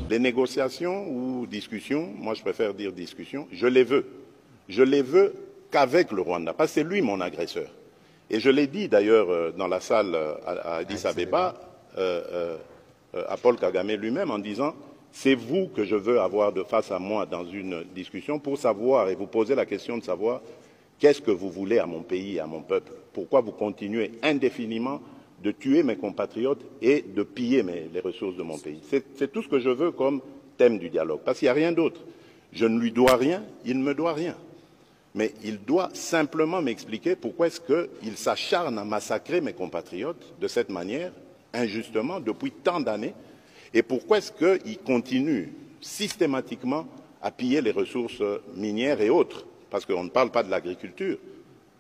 Les négociations ou discussions, moi je préfère dire discussions, je les veux. Je les veux qu'avec le Rwanda, parce que c'est lui mon agresseur. Et je l'ai dit d'ailleurs dans la salle à Addis Abeba, à Paul Kagame lui-même, en disant « C'est vous que je veux avoir de face à moi dans une discussion pour savoir et vous poser la question de savoir qu'est-ce que vous voulez à mon pays et à mon peuple. Pourquoi vous continuez indéfiniment de tuer mes compatriotes et de piller les ressources de mon pays. C'est tout ce que je veux comme thème du dialogue, parce qu'il n'y a rien d'autre. Je ne lui dois rien, il ne me doit rien. Mais il doit simplement m'expliquer pourquoi est-ce qu'il s'acharne à massacrer mes compatriotes de cette manière, injustement, depuis tant d'années, et pourquoi est-ce qu'il continue systématiquement à piller les ressources minières et autres, parce qu'on ne parle pas de l'agriculture,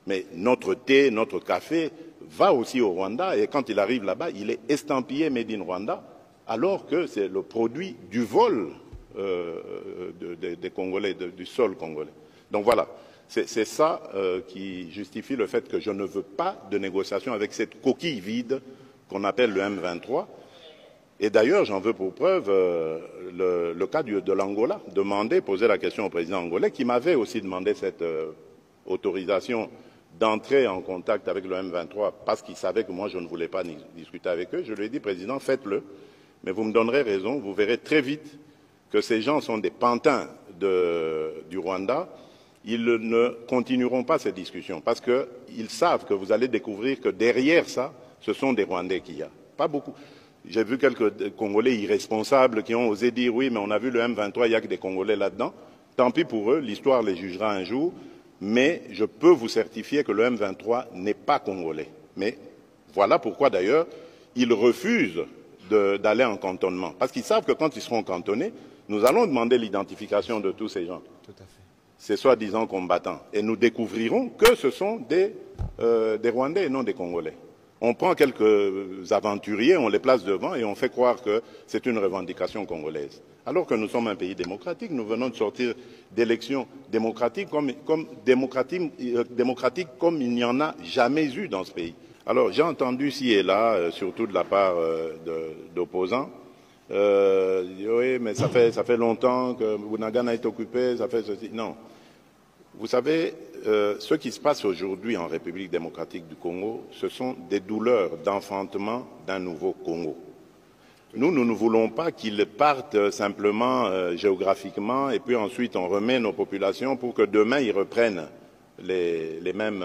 mais notre thé, notre café va aussi au Rwanda, et quand il arrive là-bas, il est estampillé Made in Rwanda, alors que c'est le produit du vol des Congolais, du sol congolais. Donc voilà, c'est ça qui justifie le fait que je ne veux pas de négociation avec cette coquille vide qu'on appelle le M23. Et d'ailleurs, j'en veux pour preuve le cas de l'Angola, poser la question au président angolais, qui m'avait aussi demandé cette autorisation d'entrer en contact avec le M23 parce qu'il savait que moi je ne voulais pas discuter avec eux. Je lui ai dit, président, faites-le, mais vous me donnerez raison, vous verrez très vite que ces gens sont des pantins du Rwanda. Ils ne continueront pas ces discussions parce qu'ils savent que vous allez découvrir que derrière ça, ce sont des Rwandais qu'il y a. Pas beaucoup. J'ai vu quelques Congolais irresponsables qui ont osé dire oui, mais on a vu le M23, il n'y a que des Congolais là-dedans. Tant pis pour eux, l'histoire les jugera un jour. Mais je peux vous certifier que le M23 n'est pas congolais. Mais voilà pourquoi d'ailleurs ils refusent d'aller en cantonnement. Parce qu'ils savent que quand ils seront cantonnés, nous allons demander l'identification de tous ces gens. Tout à fait. Ces soi-disant combattants. Et nous découvrirons que ce sont des Rwandais et non des Congolais. On prend quelques aventuriers, on les place devant et on fait croire que c'est une revendication congolaise. Alors que nous sommes un pays démocratique, nous venons de sortir d'élections démocratiques comme il n'y en a jamais eu dans ce pays. Alors j'ai entendu ci et là, surtout de la part d'opposants, oui, mais ça fait longtemps que Bunagana est occupé, ça fait ceci. Non. Vous savez, ce qui se passe aujourd'hui en République démocratique du Congo, ce sont des douleurs d'enfantement d'un nouveau Congo. Nous ne voulons pas qu'ils partent simplement géographiquement et puis ensuite on remet nos populations pour que demain ils reprennent les mêmes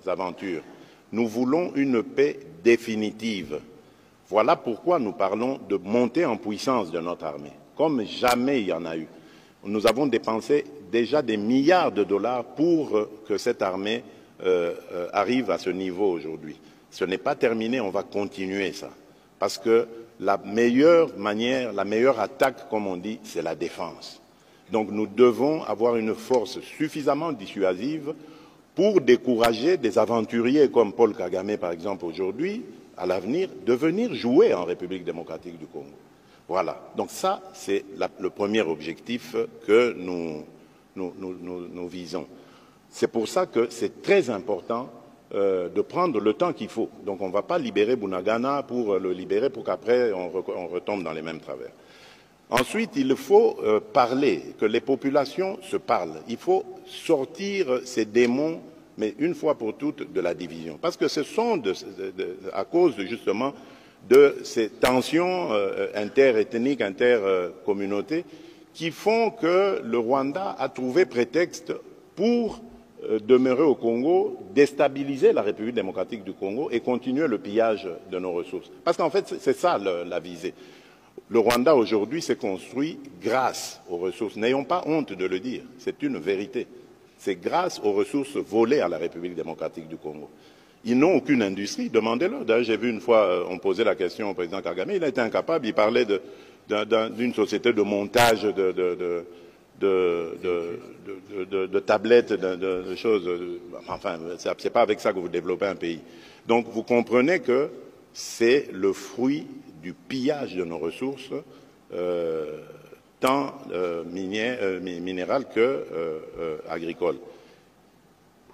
aventures. Nous voulons une paix définitive. Voilà pourquoi nous parlons de montée en puissance de notre armée, comme jamais il y en a eu. Nous avons dépensé déjà des milliards de dollars pour que cette armée arrive à ce niveau aujourd'hui. Ce n'est pas terminé, on va continuer ça. Parce que la meilleure manière, la meilleure attaque, comme on dit, c'est la défense. Donc nous devons avoir une force suffisamment dissuasive pour décourager des aventuriers comme Paul Kagame, par exemple, aujourd'hui, à l'avenir, de venir jouer en République démocratique du Congo. Voilà. Donc ça, c'est le premier objectif que nous visons. C'est pour ça que c'est très important de prendre le temps qu'il faut. Donc on ne va pas libérer Bunagana pour le libérer pour qu'après on retombe dans les mêmes travers. Ensuite, il faut parler, que les populations se parlent. Il faut sortir ces démons, mais une fois pour toutes, de la division. Parce que ce sont à cause justement de ces tensions interethniques, intercommunautés, qui font que le Rwanda a trouvé prétexte pour demeurer au Congo, déstabiliser la République démocratique du Congo et continuer le pillage de nos ressources. Parce qu'en fait, c'est ça la visée. Le Rwanda aujourd'hui s'est construit grâce aux ressources. N'ayons pas honte de le dire, c'est une vérité. C'est grâce aux ressources volées à la République démocratique du Congo. Ils n'ont aucune industrie, demandez-leur. D'ailleurs, j'ai vu une fois, on posait la question au président Kagame, il a été incapable, il parlait d'une société de montage de tablettes, de choses. Enfin, c'est pas avec ça que vous développez un pays. Donc, vous comprenez que c'est le fruit du pillage de nos ressources, tant minérales que agricoles.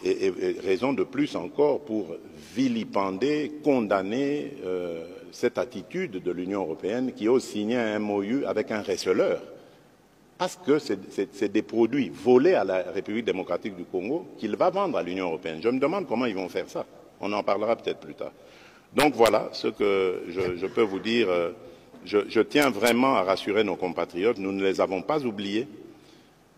Et raison de plus encore pour vilipender, condamner cette attitude de l'Union européenne qui ose signer un MOU avec un receleur, parce que c'est des produits volés à la République démocratique du Congo qu'il va vendre à l'Union européenne. Je me demande comment ils vont faire ça. On en parlera peut-être plus tard. Donc voilà ce que je peux vous dire. Je tiens vraiment à rassurer nos compatriotes, nous ne les avons pas oubliés.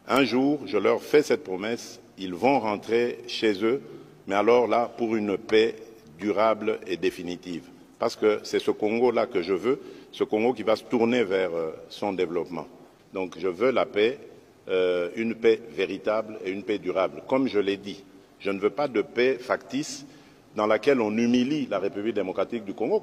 Un jour, je leur fais cette promesse, ils vont rentrer chez eux, mais alors là, pour une paix durable et définitive. Parce que c'est ce Congo-là que je veux, ce Congo qui va se tourner vers son développement. Donc je veux la paix, une paix véritable et une paix durable. Comme je l'ai dit, je ne veux pas de paix factice dans laquelle on humilie la République démocratique du Congo.